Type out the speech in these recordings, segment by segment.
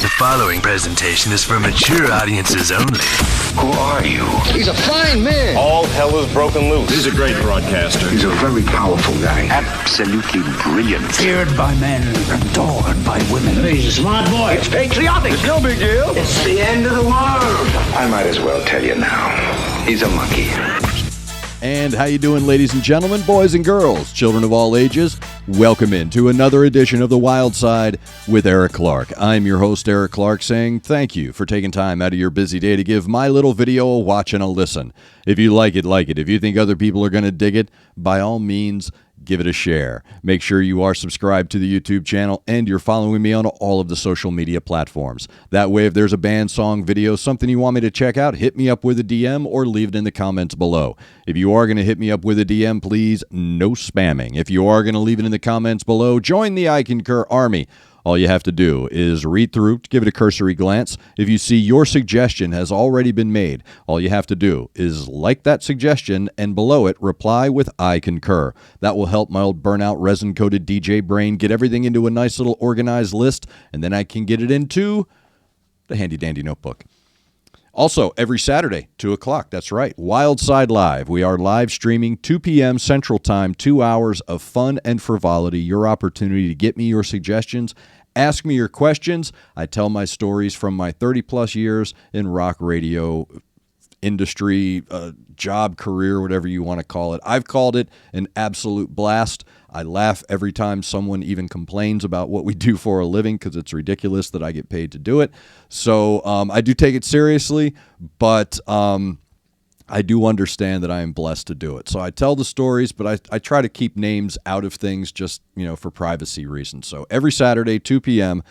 The following presentation is for mature audiences only. Who are you? He's a fine man. All hell is broken loose. He's a great broadcaster. He's a very powerful guy. Absolutely brilliant. Feared by men, adored by women. He's a smart boy. It's patriotic. It's no big deal. It's the end of the world. I might as well tell you now. He's a monkey. And how you doing, ladies and gentlemen, boys and girls, children of all ages? Welcome into another edition of The Wild Side with Eric Clark. I'm your host, Eric Clark, saying thank you for taking time out of your busy day to give my little video a watch and a listen. If you like it, like it. If you think other people are going to dig it, by all means, give it a share. Make sure you are subscribed to the YouTube channel and you're following me on all of the social media platforms. That way, if there's a band, song, video, something you want me to check out, hit me up with a DM or leave it in the comments below. If you are going to hit me up with a DM, please, no spamming. If you are going to leave it in the comments below, join the I Concur Army. All you have to do is read through, give it a cursory glance. If you see your suggestion has already been made, all you have to do is like that suggestion and below it, reply with I concur. That will help my old burnout resin-coated DJ brain get everything into a nice little organized list, and then I can get it into the handy-dandy notebook. Also, every Saturday, 2 o'clock, that's right, Wild Side Live. We are live streaming 2 p.m. Central Time, 2 hours of fun and frivolity, your opportunity to get me your suggestions, ask me your questions. I tell my stories from my 30-plus years in rock radio industry, job, career, whatever you want to call it. I've called it an absolute blast. I laugh every time someone even complains about what we do for a living because it's ridiculous that I get paid to do it. So I do take it seriously, but I do understand that I am blessed to do it. So I tell the stories, but I try to keep names out of things just, for privacy reasons. So every Saturday, 2 p.m.,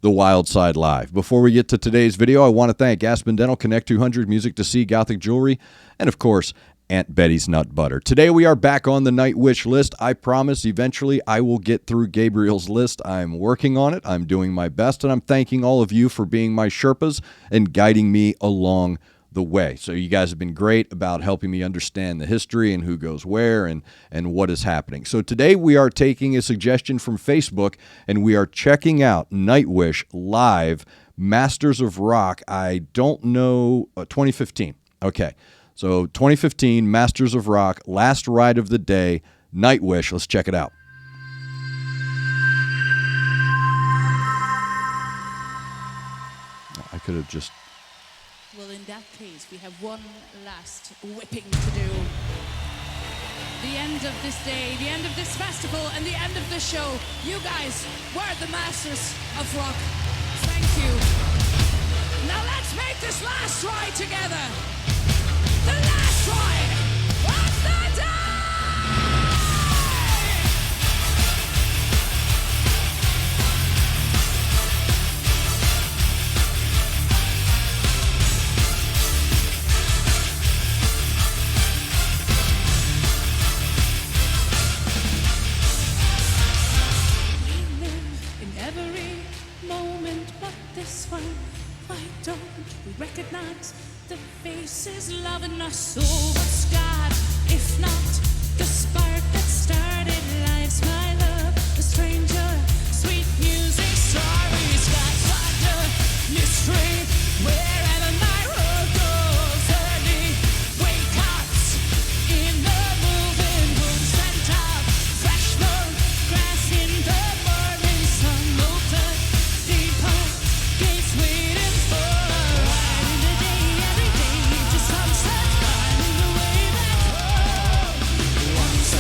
The Wild Side Live. Before we get to today's video, I want to thank Aspen Dental, Connect 200, Music to See, Gothic Jewelry, and of course, Aunt Betty's Nut Butter. Today we are back on the Nightwish list. I promise eventually I will get through Gabriel's list. I'm working on it. I'm doing my best, and I'm thanking all of you for being my Sherpas and guiding me along the way. So you guys have been great about helping me understand the history and who goes where and what is happening. So today we are taking a suggestion from Facebook, and we are checking out Nightwish live, Masters of Rock. I don't know, 2015. Okay. So 2015, Masters of Rock, last ride of the day, Nightwish. Let's check it out. I could have just... Well, in that case, we have one last whipping to do. The end of this day, the end of this festival, and the end of this show. You guys were the Masters of Rock. Thank you. Now let's make this last ride together. The last ride of the day! We live in every moment but this one. Why don't we recognize the faces loving us? So what's God, if not the spark that started life's my love, a stranger, sweet music, starry skies, wonder, mystery, wherever my road goes, early wake ups in the moving room, scent of fresh moon, grass in the morning sun, open, deeper gates waiting for a ride in the day, every day, to sunset, finding the way back home. Once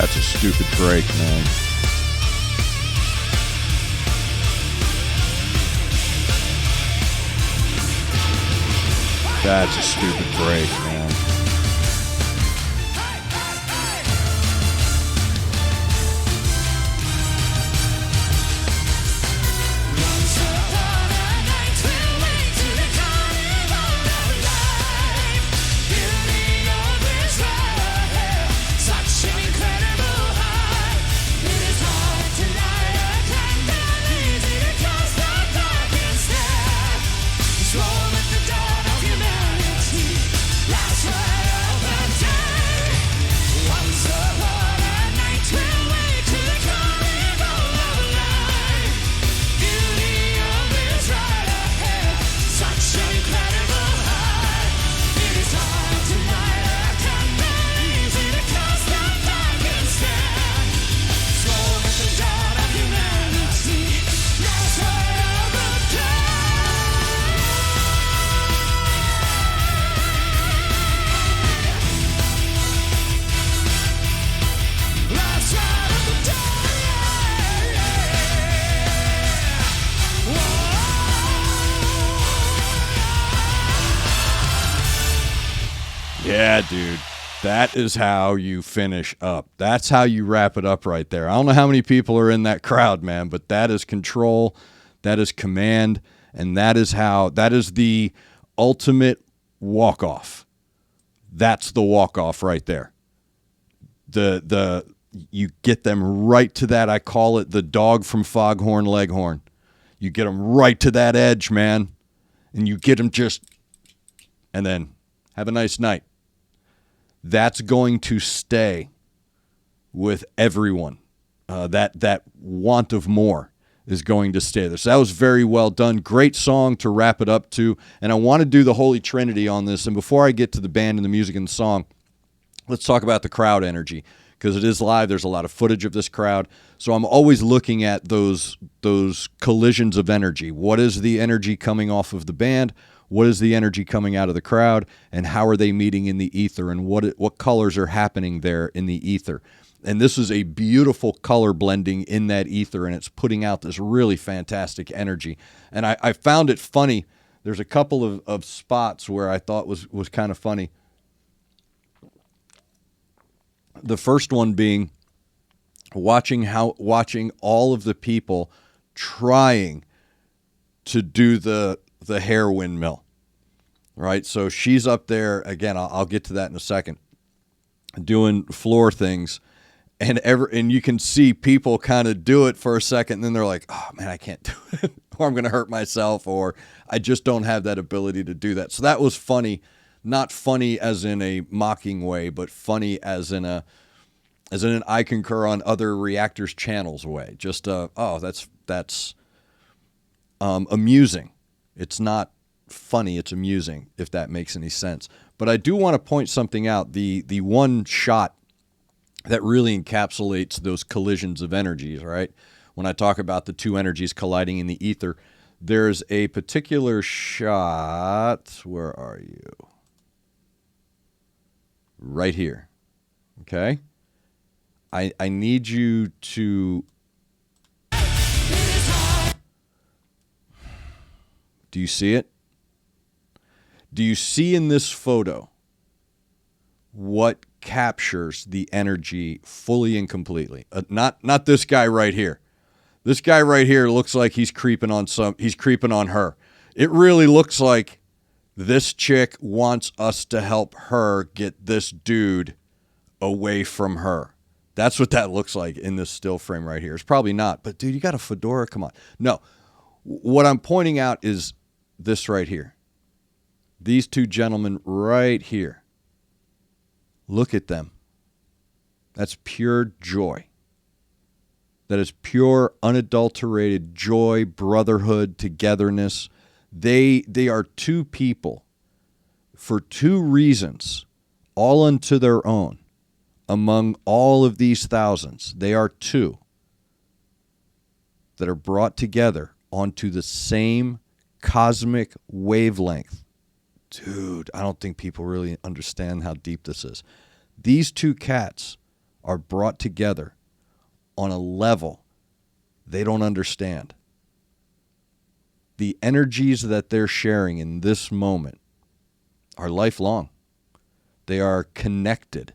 That's a stupid break, man. That's a stupid break, man. Yeah, dude. That is how you finish up. That's how you wrap it up right there. I don't know how many people are in that crowd, man, but that is control, that is command, and that is the ultimate walk-off. That's the walk-off right there. You get them right to that. I call it the dog from Foghorn Leghorn. You get them right to that edge, man, and you get them and then have a nice night. That's going to stay with everyone. That want of more is going to stay there. So that was very well done. Great song to wrap it up to. And I want to do the Holy Trinity on this. And before I get to the band and the music and the song, let's talk about the crowd energy, because it is live. There's a lot of footage of this crowd. So I'm always looking at those collisions of energy. What is the energy coming off of the band? What is the energy coming out of the crowd, and how are they meeting in the ether, and what colors are happening there in the ether? And this is a beautiful color blending in that ether, and it's putting out this really fantastic energy. And I found it funny. There's a couple of spots where I thought was kind of funny. The first one being watching all of the people trying to do the hair windmill, right? So she's up there again. I'll get to that in a second, doing floor things, and you can see people kind of do it for a second, and then they're like, "Oh man, I can't do it," or "I'm going to hurt myself," or "I just don't have that ability to do that." So that was funny, not funny as in a mocking way, but funny as in an I concur on other reactors channels way. Just that's amusing. It's not funny, it's amusing, if that makes any sense. But I do want to point something out. The one shot that really encapsulates those collisions of energies, right? When I talk about the two energies colliding in the ether, there's a particular shot. Where are you? Right here. Okay? I need you to... Do you see it? Do you see in this photo what captures the energy fully and completely? Not this guy right here. This guy right here looks like he's creeping on her. It really looks like this chick wants us to help her get this dude away from her. That's what that looks like in this still frame right here. It's probably not, but dude, you got a fedora? Come on. No. What I'm pointing out is this right here. These two gentlemen right here. Look at them. That's pure joy. That is pure, unadulterated joy, brotherhood, togetherness. They are two people for two reasons, all unto their own. Among all of these thousands, they are two that are brought together onto the same cosmic wavelength. Dude, I don't think people really understand how deep this is. These two cats are brought together on a level they don't understand. The energies that they're sharing in this moment are lifelong. They are connected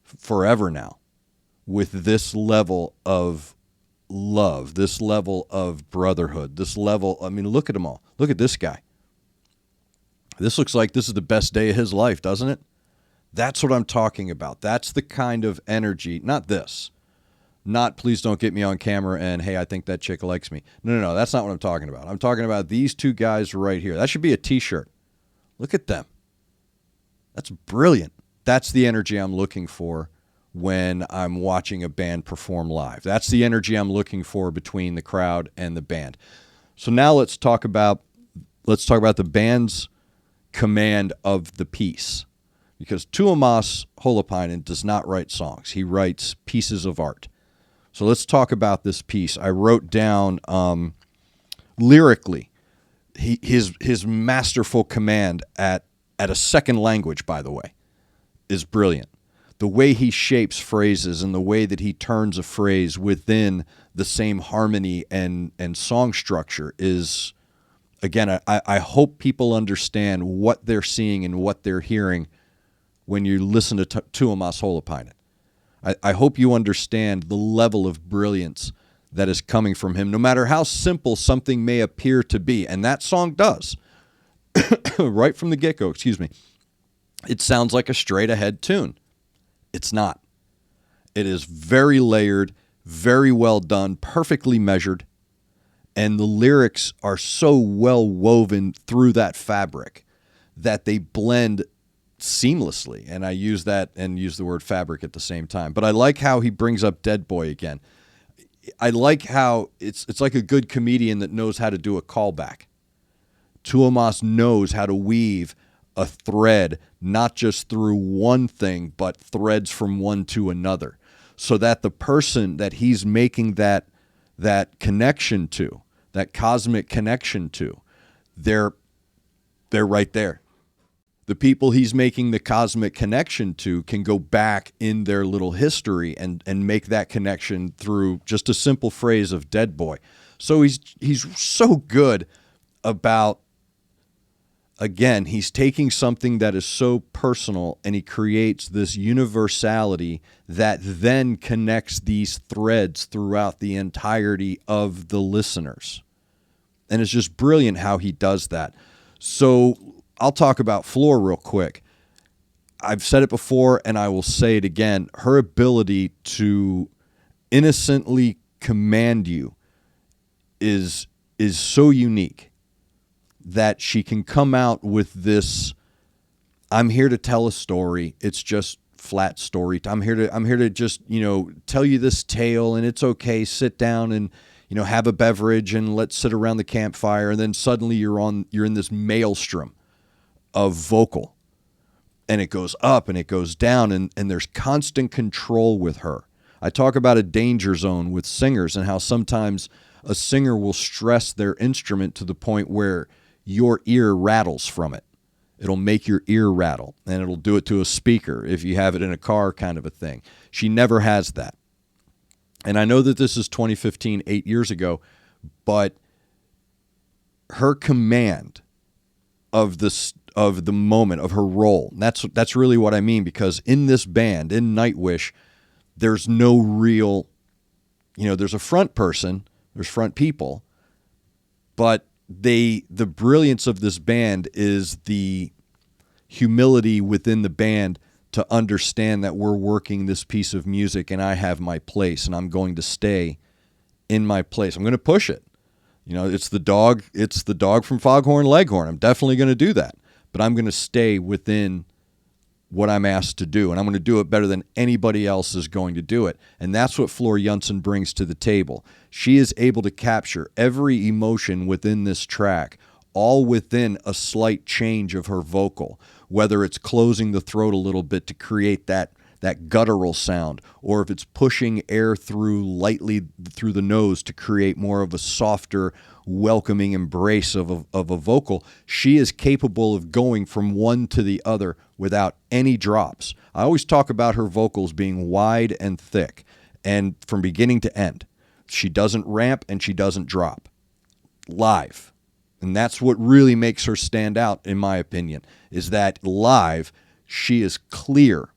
forever now with this level of love, this level of brotherhood, this level, I mean, look at them all. Look at this guy. This looks like this is the best day of his life, doesn't it? That's what I'm talking about. That's the kind of energy, not this. Not please don't get me on camera and, hey, I think that chick likes me. No, that's not what I'm talking about. I'm talking about these two guys right here. That should be a t-shirt. Look at them. That's brilliant. That's the energy I'm looking for when I'm watching a band perform live. That's the energy I'm looking for between the crowd and the band. So now let's talk about the band's command of the piece. Because Tuomas Holopainen does not write songs. He writes pieces of art. So let's talk about this piece. I wrote down lyrically his masterful command at a second language, by the way, is brilliant. The way he shapes phrases and the way that he turns a phrase within the same harmony and song structure is, again, I hope people understand what they're seeing and what they're hearing when you listen to Tuomas Holopainen. I hope you understand the level of brilliance that is coming from him, no matter how simple something may appear to be. And that song does. Right from the get-go, it sounds like a straight-ahead tune. It's not. It is very layered, very well done, perfectly measured, and the lyrics are so well woven through that fabric that they blend seamlessly. And I use that and use the word fabric at the same time. But I like how he brings up Dead Boy again. I like how it's like a good comedian that knows how to do a callback. Tuomas knows how to weave a thread, not just through one thing, but threads from one to another, so that the person that he's making that connection to, that cosmic connection to, they're right there. The people he's making the cosmic connection to can go back in their little history and make that connection through just a simple phrase of Dead Boy. So he's so good about, again, he's taking something that is so personal and he creates this universality that then connects these threads throughout the entirety of the listeners. And it's just brilliant how he does that. So I'll talk about Flor real quick. I've said it before and I will say it again. Her ability to innocently command you is so unique that she can come out with this, I'm here to tell a story. It's just flat story. I'm here to just, tell you this tale, and it's okay. Sit down and, have a beverage and let's sit around the campfire. And then suddenly you're in this maelstrom of vocal, and it goes up and it goes down, and there's constant control with her. I talk about a danger zone with singers and how sometimes a singer will stress their instrument to the point where your ear rattles from it. It'll make your ear rattle, and it'll do it to a speaker if you have it in a car, kind of a thing. She never has that. And I know that this is 2015, 8 years ago, but her command of the moment, of her role, that's really what I mean, because in this band, in Nightwish, there's no real, there's a front person, there's front people, but the brilliance of this band is the humility within the band to understand that we're working this piece of music and I have my place and I'm going to stay in my place. I'm going to push it. It's the dog from Foghorn Leghorn. I'm definitely going to do that, but I'm going to stay within what I'm asked to do, and I'm going to do it better than anybody else is going to do it. And that's what Flor Jonsson brings to the table. She is able to capture every emotion within this track, all within a slight change of her vocal, whether it's closing the throat a little bit to create that that guttural sound, or if it's pushing air through lightly through the nose to create more of a softer, welcoming embrace of a vocal, she is capable of going from one to the other without any drops. I always talk about her vocals being wide and thick, and from beginning to end. She doesn't ramp and she doesn't drop. Live. And that's what really makes her stand out, in my opinion, is that live, she is clear.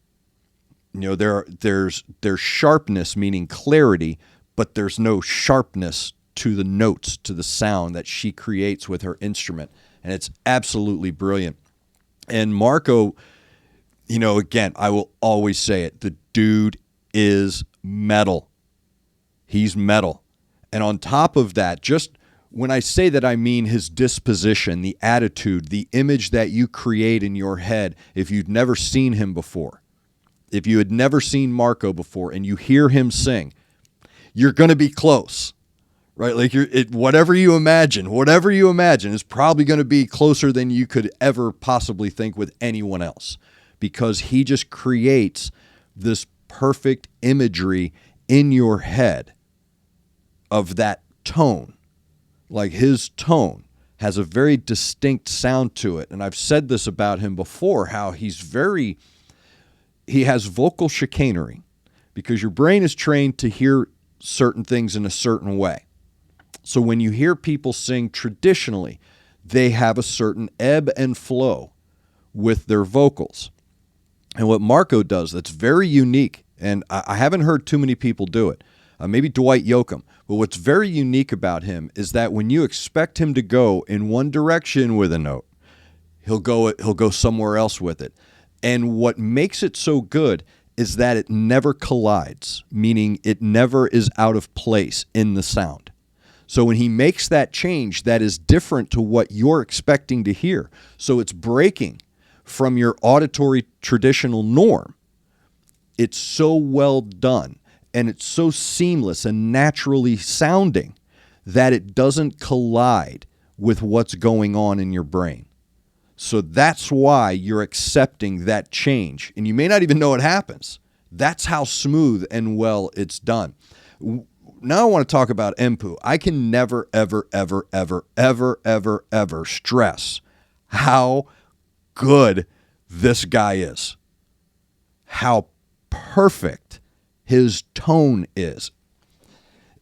You know, there's sharpness, meaning clarity, but there's no sharpness to the notes, to the sound that she creates with her instrument. And it's absolutely brilliant. And Marco, you know, again, I will always say it, the dude is metal. He's metal. And on top of that, just when I say that, I mean his disposition, the attitude, the image that you create in your head if you'd never seen him before. If you had never seen Marco before and you hear him sing, you're going to be close, right? Like whatever you imagine is probably going to be closer than you could ever possibly think with anyone else, because he just creates this perfect imagery in your head of that tone. Like his tone has a very distinct sound to it. And I've said this about him before, how he has vocal chicanery, because your brain is trained to hear certain things in a certain way. So when you hear people sing traditionally, they have a certain ebb and flow with their vocals. And what Marco does that's very unique, and I haven't heard too many people do it, maybe Dwight Yoakam, but what's very unique about him is that when you expect him to go in one direction with a note, he'll go somewhere else with it. And what makes it so good is that it never collides, meaning it never is out of place in the sound. So when he makes that change, that is different to what you're expecting to hear. So it's breaking from your auditory traditional norm. It's so well done, and it's so seamless and naturally sounding that it doesn't collide with what's going on in your brain. So that's why you're accepting that change. And you may not even know it happens. That's how smooth and well it's done. Now I want to talk about Empu. I can never, ever, ever, ever, ever, ever, ever stress how good this guy is. How perfect his tone is.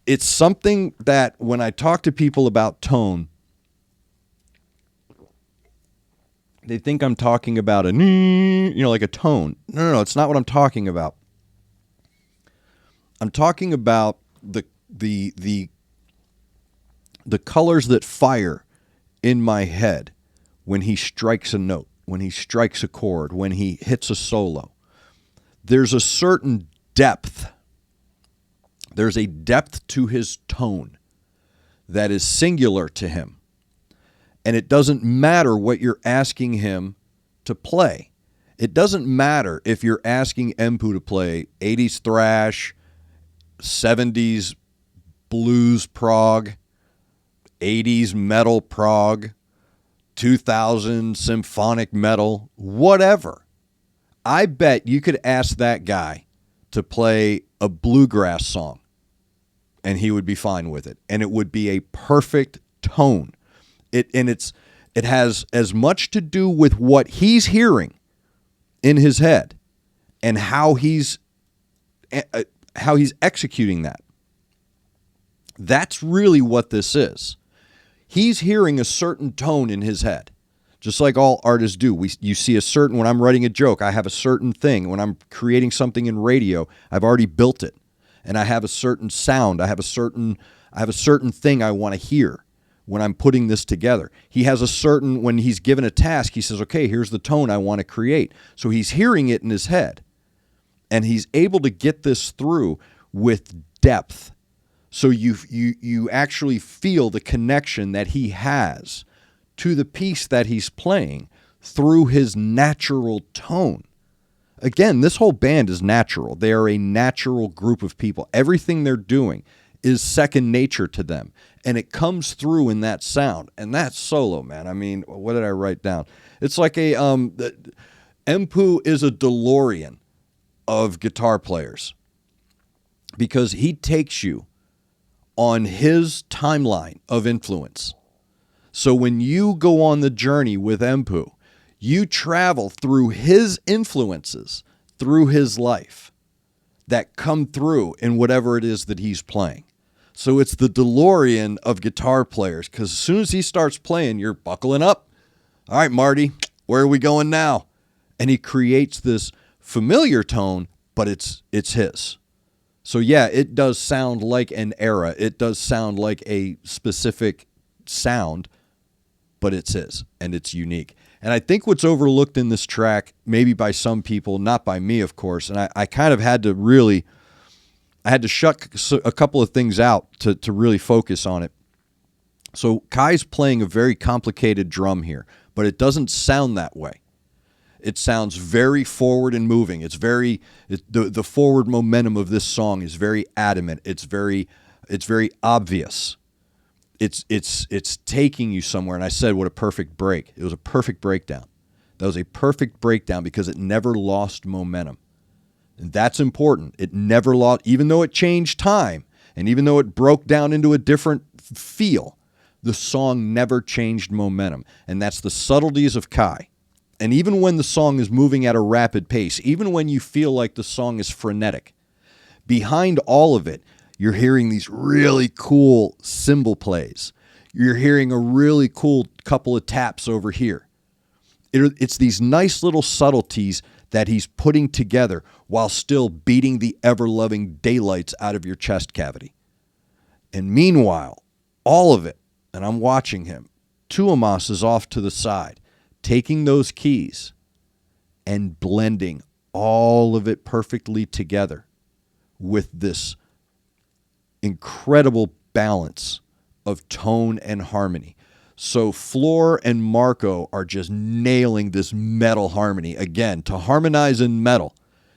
It's something that when I talk to people about tone, they think I'm talking about like a tone. No, it's not what I'm talking about. I'm talking about the colors that fire in my head when he strikes a note, when he strikes a chord, when he hits a solo. There's a certain depth. There's a depth to his tone that is singular to him. And it doesn't matter what you're asking him to play. It doesn't matter if you're asking Empu to play 80s thrash, 70s blues prog, 80s metal prog, 2000 symphonic metal, whatever. I bet you could ask that guy to play a bluegrass song and he would be fine with it. And it would be a perfect tone. It has as much to do with what he's hearing in his head and how he's executing that. That's really what this is. He's hearing a certain tone in his head, just like all artists do. You see a certain, when I'm writing a joke, I have a certain thing. When I'm creating something in radio, I've already built it, and I have a certain sound. I have a certain thing I want to hear when I'm putting this together. He has a certain, when he's given a task, he says, okay, here's the tone I want to create. So he's hearing it in his head, and he's able to get this through with depth. So you actually feel the connection that he has to the piece that he's playing through his natural tone. Again, this whole band is natural. They are a natural group of people. Everything they're doing is second nature to them, and it comes through in that sound. And that solo, man, I mean, what did I write down? It's like Empu is a DeLorean of guitar players because he takes you on his timeline of influence. So when you go on the journey with Empu, you travel through his influences, through his life that come through in whatever it is that he's playing. So it's the DeLorean of guitar players, because as soon as he starts playing, you're buckling up. All right, Marty, where are we going now? And he creates this familiar tone, but it's his. So yeah, it does sound like an era. It does sound like a specific sound, but it's his, and it's unique. And I think what's overlooked in this track, maybe by some people, not by me, of course, and I kind of had to really, I had to shut a couple of things out to really focus on it. So Kai's playing a very complicated drum here, but it doesn't sound that way. It sounds very forward and moving. The forward momentum of this song is very adamant. It's very obvious. It's taking you somewhere. And I said, what a perfect break. It was a perfect breakdown. That was a perfect breakdown because it never lost momentum. And that's important. It never lost, even though it changed time and even though it broke down into a different feel, the song never changed momentum. And that's the subtleties of Kai. And even when the song is moving at a rapid pace, even when you feel like the song is frenetic, behind all of it, you're hearing these really cool cymbal plays. You're hearing a really cool couple of taps over here. It's these nice little subtleties that he's putting together while still beating the ever-loving daylights out of your chest cavity. And meanwhile, all of it, and I'm watching him, Tuomas is off to the side, taking those keys and blending all of it perfectly together with this incredible balance of tone and harmony. So Floor and Marco are just nailing this metal harmony. Again, to harmonize in metal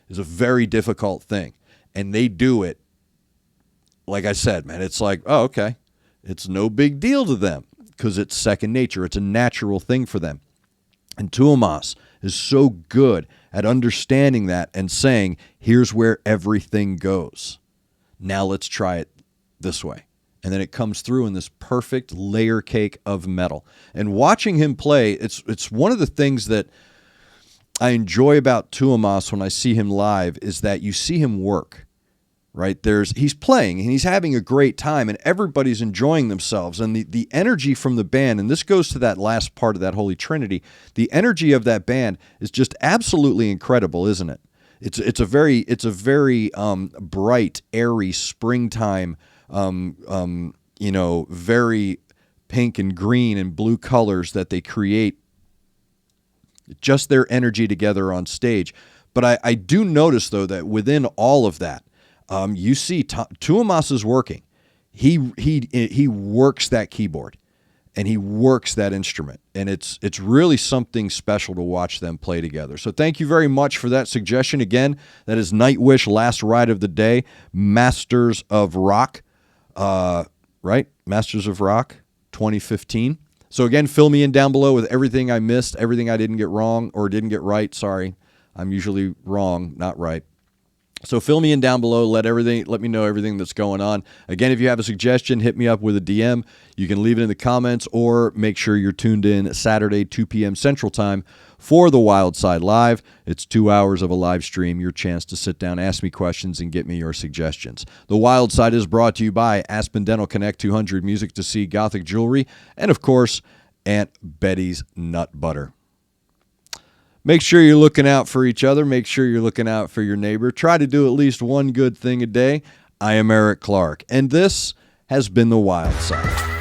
is a very difficult thing. And they do it, like I said, man, it's like, oh, okay. It's no big deal to them because it's second nature. It's a natural thing for them. And Tuomas is so good at understanding that and saying, here's where everything goes. Now let's try it this way. And then it comes through in this perfect layer cake of metal. And watching him play, it's one of the things that I enjoy about Tuomas when I see him live is that you see him work. Right? He's playing and he's having a great time and everybody's enjoying themselves. And the energy from the band, and this goes to that last part of that Holy Trinity, the energy of that band is just absolutely incredible, isn't it? It's a very bright, airy springtime, very pink and green and blue colors that they create. Just their energy together on stage. But I do notice though that within all of that, you see Tuomas is working. He works that keyboard and he works that instrument. And it's really something special to watch them play together. So thank you very much for that suggestion. Again, that is Nightwish Last Ride of the Day, Masters of Rock, right? Masters of Rock 2015. So again, fill me in down below with everything I missed, everything I didn't get wrong or didn't get right. Sorry. I'm usually wrong, not right. So fill me in down below. Let me know everything that's going on. Again, if you have a suggestion, hit me up with a DM. You can leave it in the comments or make sure you're tuned in Saturday, 2 p.m. Central Time for the Wild Side Live. It's 2 hours of a live stream, your chance to sit down, ask me questions, and get me your suggestions. The Wild Side is brought to you by Aspen Dental Connect 200 Music to See Gothic Jewelry, and of course, Aunt Betty's Nut Butter. Make sure you're looking out for each other. Make sure you're looking out for your neighbor. Try to do at least one good thing a day. I am Eric Clark, and this has been The Wild Side.